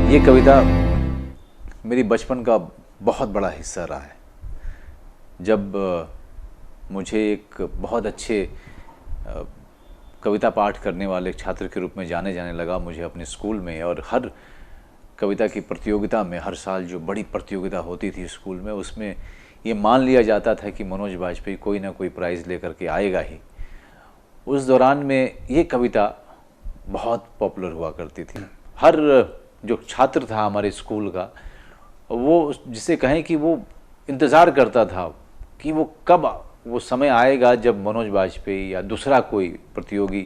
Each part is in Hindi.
ये कविता मेरी बचपन का बहुत बड़ा हिस्सा रहा है। जब मुझे एक बहुत अच्छे कविता पाठ करने वाले छात्र के रूप में जाने लगा मुझे अपने स्कूल में, और हर कविता की प्रतियोगिता में हर साल जो बड़ी प्रतियोगिता होती थी स्कूल में, उसमें ये मान लिया जाता था कि मनोज बाजपेयी कोई ना कोई प्राइज़ लेकर के आएगा ही। उस दौरान में ये कविता बहुत पॉपुलर हुआ करती थी। हर जो छात्र था हमारे स्कूल का, वो जिसे कहें कि वो इंतज़ार करता था कि वो कब वो समय आएगा जब मनोज बाजपेयी या दूसरा कोई प्रतियोगी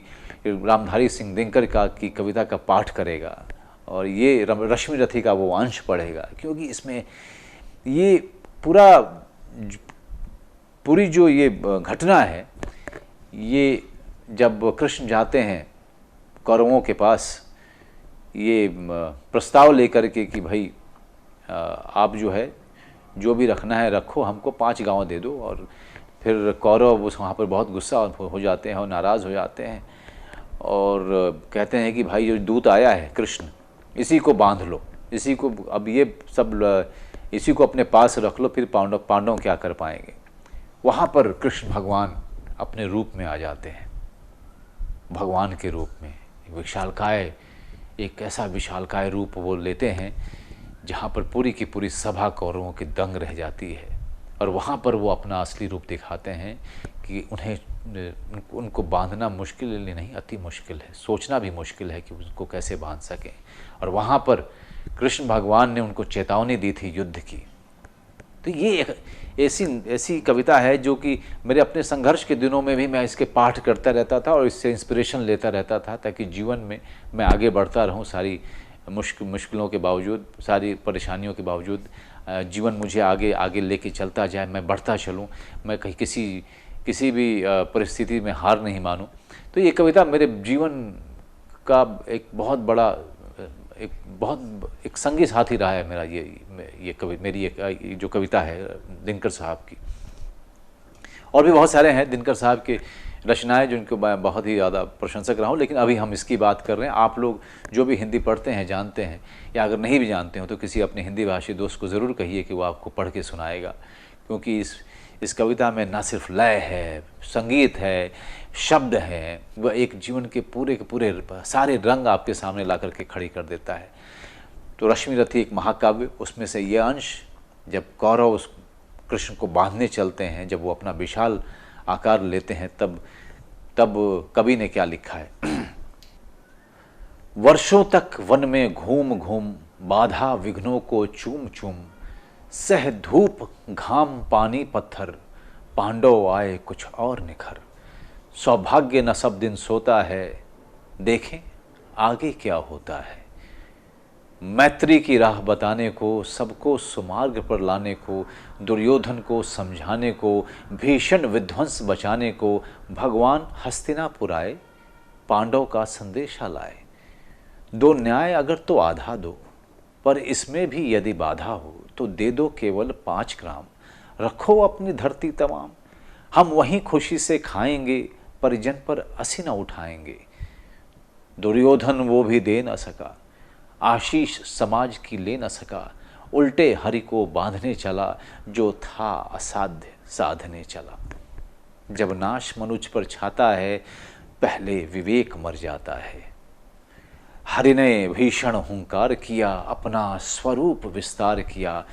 रामधारी सिंह दिनकर की कविता का पाठ करेगा और ये रश्मि रथी का वो अंश पढ़ेगा, क्योंकि इसमें ये पूरी जो ये घटना है, ये जब कृष्ण जाते हैं कौरवों के पास ये प्रस्ताव लेकर के कि भाई आप जो है जो भी रखना है रखो, हमको 5 गांव दे दो। और फिर कौरव उस वहाँ पर बहुत गुस्सा हो जाते हैं और नाराज़ हो जाते हैं और कहते हैं कि भाई जो दूत आया है कृष्ण, इसी को बांध लो, इसी को अब ये सब इसी को अपने पास रख लो, फिर पांडव क्या कर पाएंगे। वहाँ पर कृष्ण भगवान अपने रूप में आ जाते हैं, भगवान के रूप में विशालकाय, एक ऐसा विशालकाय रूप वो लेते हैं जहाँ पर पूरी की पूरी सभा कौरवों की दंग रह जाती है। और वहाँ पर वो अपना असली रूप दिखाते हैं कि उनको बांधना मुश्किल नहीं, अति मुश्किल है, सोचना भी मुश्किल है कि उनको कैसे बांध सकें। और वहाँ पर कृष्ण भगवान ने उनको चेतावनी दी थी युद्ध की। तो ये एक ऐसी कविता है जो कि मेरे अपने संघर्ष के दिनों में भी मैं इसके पाठ करता रहता था और इससे इंस्पिरेशन लेता रहता था, ताकि जीवन में मैं आगे बढ़ता रहूं। सारी मुश्किलों के बावजूद, सारी परेशानियों के बावजूद जीवन मुझे आगे लेके चलता जाए, मैं बढ़ता चलूं, मैं कहीं किसी भी परिस्थिति में हार नहीं मानूं। तो ये कविता मेरे जीवन का एक बहुत बड़ा एक संगी साथी रहा है मेरा। मेरी एक जो कविता है दिनकर साहब की, और भी बहुत सारे हैं दिनकर साहब के रचनाएं जिनको मैं बहुत ही ज़्यादा प्रशंसक रहा हूँ, लेकिन अभी हम इसकी बात कर रहे हैं। आप लोग जो भी हिंदी पढ़ते हैं जानते हैं, या अगर नहीं भी जानते हो तो किसी अपने हिंदी भाषी दोस्त को ज़रूर कहिए कि वो आपको पढ़ के सुनाएगा, क्योंकि इस कविता में ना सिर्फ लय है, संगीत है, शब्द है, वह एक जीवन के पूरे सारे रंग आपके सामने ला करके खड़ी कर देता है। तो रश्मि रथी एक महाकाव्य, उसमें से ये अंश, जब कौरव उस कृष्ण को बांधने चलते हैं, जब वो अपना विशाल आकार लेते हैं, तब कवि ने क्या लिखा है। वर्षों तक वन में घूम घूम बाधा विघ्नों को चूम चूम, सह धूप घाम पानी पत्थर, पांडव आए कुछ और निखर। सौभाग्य न सब दिन सोता है, देखें आगे क्या होता है। मैत्री की राह बताने को, सबको सुमार्ग पर लाने को, दुर्योधन को समझाने को, भीषण विध्वंस बचाने को, भगवान हस्तिनापुर आए, पांडव का संदेशा लाए। दो न्याय अगर तो आधा दो, पर इसमें भी यदि बाधा हो, तो दे दो केवल 5 ग्राम। रखो अपनी धरती तमाम, हम वहीं खुशी से खाएंगे, परिजन पर असी न उठाएंगे। दुर्योधन वो भी दे न सका, आशीष समाज की ले न सका। उल्टे हरि को बांधने चला, जो था असाध्य साधने चला। जब नाश मनुज पर छाता है, पहले विवेक मर जाता है। हरि ने भीषण हुंकार किया, अपना स्वरूप विस्तार किया।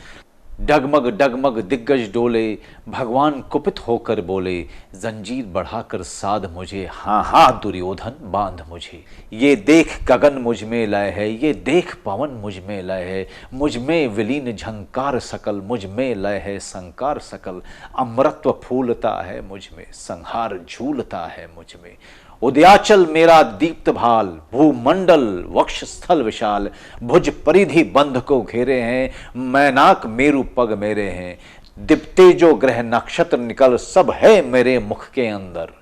डगमग डगमग दिग्गज डोले, भगवान कुपित होकर बोले, जंजीर बढ़ाकर साध मुझे, हाँ हाँ दुर्योधन बांध मुझे। ये देख गगन मुझ में लय है, ये देख पवन मुझ में लय है। मुझ में विलीन झंकार सकल, मुझ में लय है संकार सकल। अमृतत्व फूलता है मुझ में, संहार झूलता है मुझ में। उदयाचल मेरा दीप्त भाल, भूमंडल वक्षस्थल विशाल। भुज परिधि बंध को घेरे हैं, मैनाक मेरु पग मेरे हैं। दीप्ते जो ग्रह नक्षत्र निकल, सब है मेरे मुख के अंदर।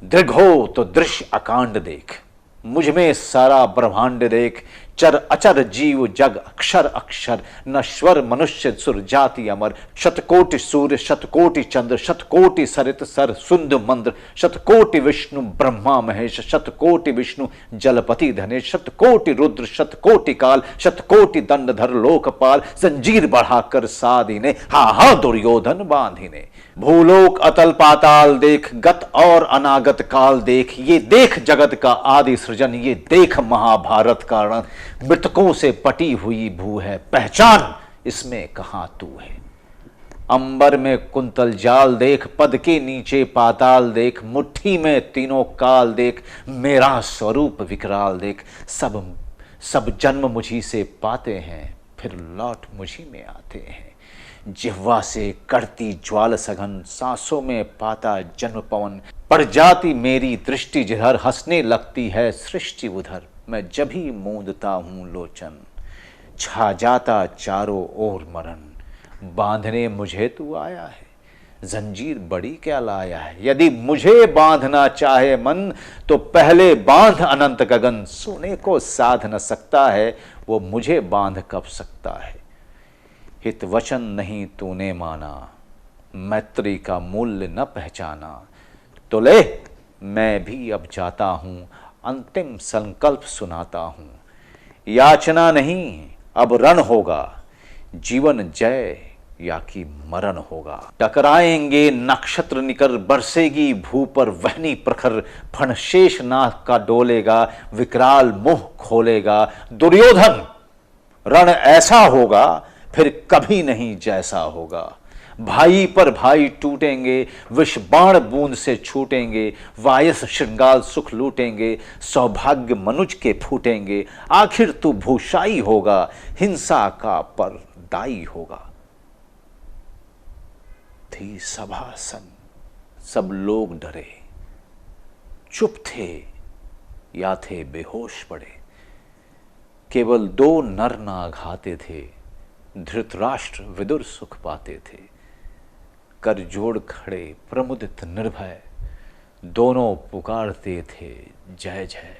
दृघ हो तो दृश्य अकांड देख, मुझ में सारा ब्रह्मांड देख। चर अचर जीव जग अक्षर अक्षर, नश्वर मनुष्य सुर जाति अमर। शतकोटि सूर्य शतकोटि चंद्र, शतकोटि सरित सर सुंद मंद्र। शतकोटि विष्णु ब्रह्मा महेश, शतकोटि विष्णु जलपति धनेश। शतकोटि रुद्र शतकोटि काल, शतकोटि दंडधर लोकपाल। जंजीर बढ़ाकर साधिने, हा हा दुर्योधन बांधिने। भूलोक अतल पाताल देख, गत और अनागत काल देख। ये देख जगत का आदि सृजन, ये देख महाभारत का रण। मृतकों से पटी हुई भू है, पहचान इसमें कहां तू है। अंबर में कुंतल जाल देख, पद के नीचे पाताल देख। मुट्ठी में तीनों काल देख, मेरा स्वरूप विकराल देख। सब जन्म मुझी से पाते हैं, फिर लौट मुझी में आते हैं। जिह्वा से करती ज्वाल सघन, सांसों में पाता जन्म पवन। पड़ जाती मेरी दृष्टि जिधर, हंसने लगती है सृष्टि उधर। मैं जब ही मूंदता हूं लोचन, छा जाता चारों ओर मरण। बांधने मुझे तू आया है, जंजीर बड़ी क्या लाया है। यदि मुझे बांधना चाहे मन, तो पहले बांध अनंत गगन। सोने को साध न सकता है, वो मुझे बांध कब सकता है। हित वचन नहीं तूने माना, मैत्री का मूल्य न पहचाना। तो ले मैं भी अब जाता हूं, अंतिम संकल्प सुनाता हूं। याचना नहीं अब रण होगा, जीवन जय या कि मरण होगा। टकराएंगे नक्षत्र निकर, बरसेगी भू पर वहनी प्रखर। फण शेष नाग का डोलेगा, विकराल मुंह खोलेगा। दुर्योधन रण ऐसा होगा, फिर कभी नहीं जैसा होगा। भाई पर भाई टूटेंगे, विष बाण बूंद से छूटेंगे। वायस श्रृंगाल सुख लूटेंगे, सौभाग्य मनुज के फूटेंगे। आखिर तू भूषाई होगा, हिंसा का पर दाई होगा। थी सभा सन, सब लोग डरे, चुप थे या थे बेहोश पड़े। केवल दो नर नाग आते थे, धृतराष्ट्र विदुर सुख पाते थे। कर जोड़ खड़े प्रमुदित निर्भय, दोनों पुकारते थे जय जय।